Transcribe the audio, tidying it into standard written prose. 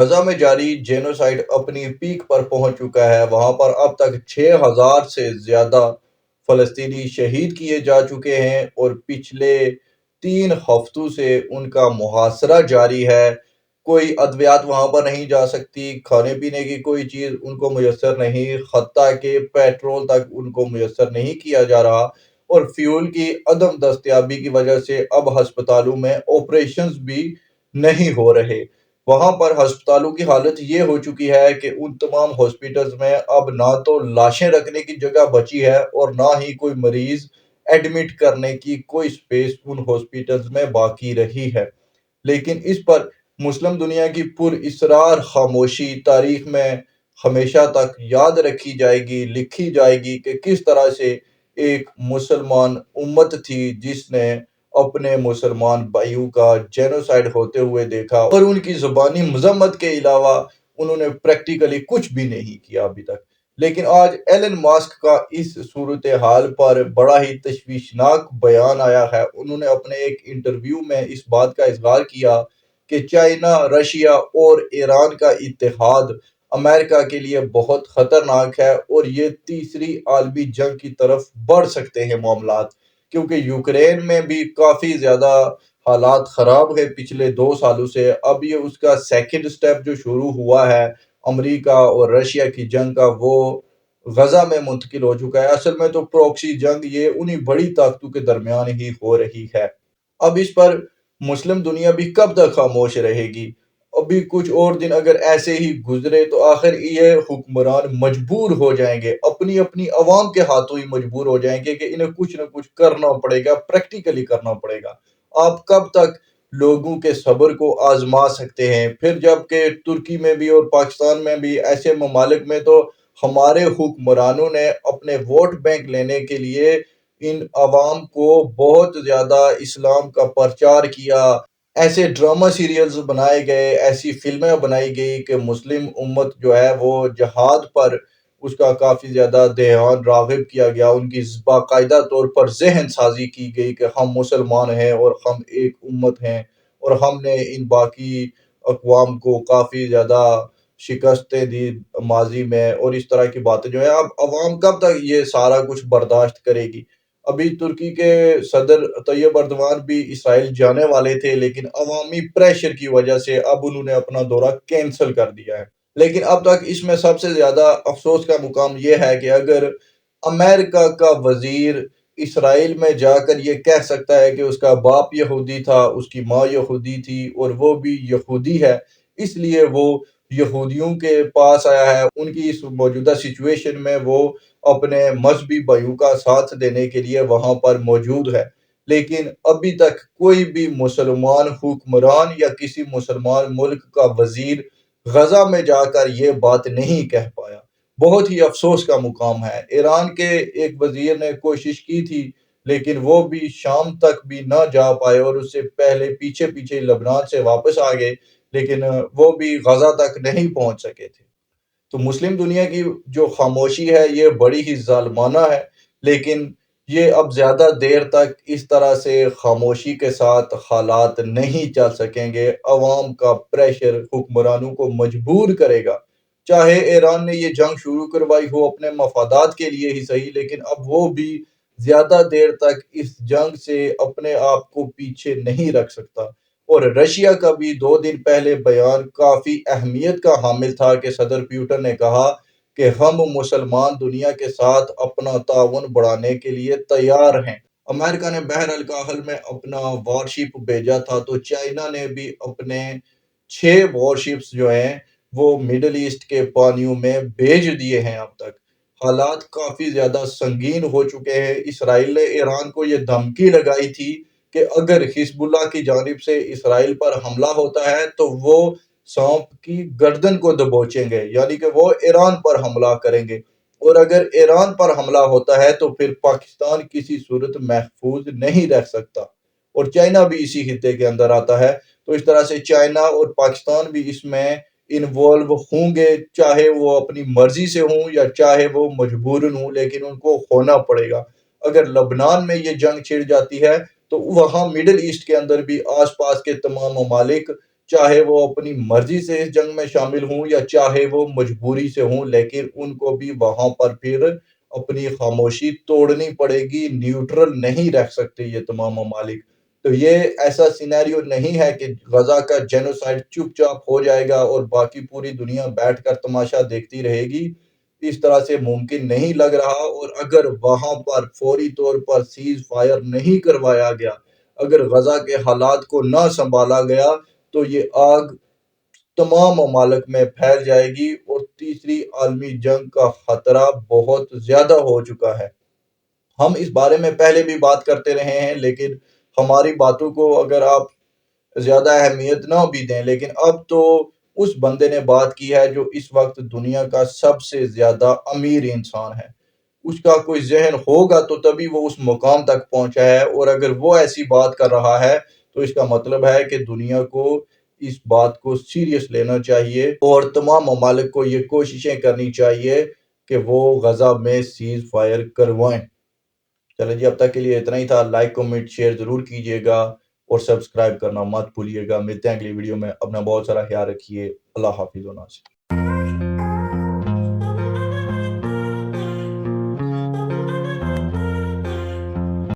غزہ میں جاری جینوسائیڈ اپنی پیک پر پہنچ چکا ہے۔ وہاں پر اب تک 6,000 سے زیادہ فلسطینی شہید کیے جا چکے ہیں اور پچھلے 3 ہفتوں سے ان کا محاصرہ جاری ہے۔ کوئی ادویات وہاں پر نہیں جا سکتی، کھانے پینے کی کوئی چیز ان کو میسر نہیں، حتیٰ کہ پیٹرول تک ان کو میسر نہیں کیا جا رہا، اور فیول کی عدم دستیابی کی وجہ سے اب ہسپتالوں میں آپریشنز بھی نہیں ہو رہے۔ وہاں پر ہسپتالوں کی حالت یہ ہو چکی ہے کہ ان تمام ہاسپٹلز میں اب نہ تو لاشیں رکھنے کی جگہ بچی ہے اور نہ ہی کوئی مریض ایڈمٹ کرنے کی کوئی سپیس ان ہاسپٹلز میں باقی رہی ہے۔ لیکن اس پر مسلم دنیا کی پر اسرار خاموشی تاریخ میں ہمیشہ تک یاد رکھی جائے گی، لکھی جائے گی کہ کس طرح سے ایک مسلمان امت تھی جس نے اپنے مسلمان بھائیوں کا جینوسائیڈ ہوتے ہوئے دیکھا، اور ان کی زبانی مذمت کے علاوہ انہوں نے پریکٹیکلی کچھ بھی نہیں کیا ابھی تک۔ لیکن آج ایلن ماسک کا اس صورتحال پر بڑا ہی تشویشناک بیان آیا ہے۔ انہوں نے اپنے ایک انٹرویو میں اس بات کا اظہار کیا کہ چائنا، رشیا اور ایران کا اتحاد امریکہ کے لیے بہت خطرناک ہے اور یہ تیسری عالمی جنگ کی طرف بڑھ سکتے ہیں معاملات، کیونکہ یوکرین میں بھی کافی زیادہ حالات خراب ہے پچھلے 2 سالوں سے۔ اب یہ اس کا سیکنڈ سٹیپ جو شروع ہوا ہے امریکہ اور رشیا کی جنگ کا، وہ غزہ میں منتقل ہو چکا ہے۔ اصل میں تو پروکسی جنگ یہ انہی بڑی طاقتوں کے درمیان ہی ہو رہی ہے۔ اب اس پر مسلم دنیا بھی کب تک خاموش رہے گی؟ ابھی کچھ اور دن اگر ایسے ہی گزرے تو آخر یہ حکمران مجبور ہو جائیں گے، اپنی اپنی عوام کے ہاتھوں ہی مجبور ہو جائیں گے کہ انہیں کچھ نہ کچھ کرنا پڑے گا، پریکٹیکلی کرنا پڑے گا۔ آپ کب تک لوگوں کے صبر کو آزما سکتے ہیں؟ پھر جب کہ ترکی میں بھی اور پاکستان میں بھی ایسے ممالک میں تو ہمارے حکمرانوں نے اپنے ووٹ بینک لینے کے لیے ان عوام کو بہت زیادہ اسلام کا پرچار کیا، ایسے ڈرامہ سیریلز بنائے گئے، ایسی فلمیں بنائی گئی کہ مسلم امت جو ہے وہ جہاد پر اس کا کافی زیادہ دھیان راغب کیا گیا، ان کی باقاعدہ طور پر ذہن سازی کی گئی کہ ہم مسلمان ہیں اور ہم ایک امت ہیں، اور ہم نے ان باقی اقوام کو کافی زیادہ شکستیں دی ماضی میں، اور اس طرح کی باتیں جو ہے اب عوام کب تک یہ سارا کچھ برداشت کرے گی؟ ابھی ترکی کے صدر طیب اردوان بھی اسرائیل جانے والے تھے، لیکن عوامی پریشر کی وجہ سے اب انہوں نے اپنا دورہ کینسل کر دیا ہے۔ لیکن اب تک اس میں سب سے زیادہ افسوس کا مقام یہ ہے کہ اگر امریکہ کا وزیر اسرائیل میں جا کر یہ کہہ سکتا ہے کہ اس کا باپ یہودی تھا، اس کی ماں یہودی تھی اور وہ بھی یہودی ہے، اس لیے وہ یہودیوں کے پاس آیا ہے، ان کی اس موجودہ سچویشن میں وہ اپنے مذہبی بھائیوں کا ساتھ دینے کے لیے وہاں پر موجود ہے، لیکن ابھی تک کوئی بھی مسلمان حکمران یا کسی مسلمان ملک کا وزیر غزہ میں جا کر یہ بات نہیں کہہ پایا۔ بہت ہی افسوس کا مقام ہے۔ ایران کے ایک وزیر نے کوشش کی تھی، لیکن وہ بھی شام تک بھی نہ جا پائے اور اس سے پہلے پیچھے پیچھے لبنان سے واپس آ گئے، لیکن وہ بھی غزہ تک نہیں پہنچ سکے تھے۔ تو مسلم دنیا کی جو خاموشی ہے یہ بڑی ہی ظالمانہ ہے، لیکن یہ اب زیادہ دیر تک اس طرح سے خاموشی کے ساتھ حالات نہیں چل سکیں گے۔ عوام کا پریشر حکمرانوں کو مجبور کرے گا، چاہے ایران نے یہ جنگ شروع کروائی ہو اپنے مفادات کے لیے ہی صحیح، لیکن اب وہ بھی زیادہ دیر تک اس جنگ سے اپنے آپ کو پیچھے نہیں رکھ سکتا۔ اور رشیا کا بھی 2 دن پہلے بیان کافی اہمیت کا حامل تھا کہ صدر پیوٹن نے کہا کہ ہم مسلمان دنیا کے ساتھ اپنا تعاون بڑھانے کے لیے تیار ہیں۔ امریکہ نے بحر الکاہل میں اپنا وارشپ بھیجا تھا، تو چائنا نے بھی اپنے 6 وارشپس جو ہیں وہ مڈل ایسٹ کے پانیوں میں بھیج دیے ہیں اب تک۔ حالات کافی زیادہ سنگین ہو چکے ہیں۔ اسرائیل نے ایران کو یہ دھمکی لگائی تھی کہ اگر حزب اللہ کی جانب سے اسرائیل پر حملہ ہوتا ہے تو وہ سانپ کی گردن کو دبوچیں گے، یعنی کہ وہ ایران پر حملہ کریں گے، اور اگر ایران پر حملہ ہوتا ہے تو پھر پاکستان کسی صورت محفوظ نہیں رہ سکتا، اور چائنا بھی اسی خطے کے اندر آتا ہے۔ تو اس طرح سے چائنا اور پاکستان بھی اس میں انوالو ہوں گے، چاہے وہ اپنی مرضی سے ہوں یا چاہے وہ مجبوراً ہوں، لیکن ان کو ہونا پڑے گا۔ اگر لبنان میں یہ جنگ چھڑ جاتی ہے تو وہاں مڈل ایسٹ کے اندر بھی آس پاس کے تمام ممالک چاہے وہ اپنی مرضی سے اس جنگ میں شامل ہوں یا چاہے وہ مجبوری سے ہوں، لیکن ان کو بھی وہاں پر پھر اپنی خاموشی توڑنی پڑے گی، نیوٹرل نہیں رہ سکتے یہ تمام ممالک۔ تو یہ ایسا سینیریو نہیں ہے کہ غزہ کا جینوسائیڈ چپ چاپ ہو جائے گا اور باقی پوری دنیا بیٹھ کر تماشا دیکھتی رہے گی، اس طرح سے ممکن نہیں لگ رہا۔ اور اگر وہاں پر فوری طور پر سیز فائر نہیں کروایا گیا، اگر غزہ کے حالات کو نہ سنبھالا گیا، تو یہ آگ تمام ممالک میں پھیل جائے گی اور تیسری عالمی جنگ کا خطرہ بہت زیادہ ہو چکا ہے۔ ہم اس بارے میں پہلے بھی بات کرتے رہے ہیں، لیکن ہماری باتوں کو اگر آپ زیادہ اہمیت نہ بھی دیں، لیکن اب تو اس بندے نے بات کی ہے جو اس وقت دنیا کا سب سے زیادہ امیر انسان ہے۔ اس کا کوئی ذہن ہوگا تو تبھی وہ اس مقام تک پہنچا ہے، اور اگر وہ ایسی بات کر رہا ہے تو اس کا مطلب ہے کہ دنیا کو اس بات کو سیریس لینا چاہیے اور تمام ممالک کو یہ کوششیں کرنی چاہیے کہ وہ غزہ میں سیز فائر کروائیں۔ چلیں جی، اب تک کے لیے اتنا ہی تھا۔ لائک کمنٹ شیئر ضرور کیجیے گا اور سبسکرائب کرنا مت بھولیے گا۔ ملتے ہیں اگلی ویڈیو میں، اپنا بہت سارا خیال رکھیے۔ اللہ حافظ و ناصر۔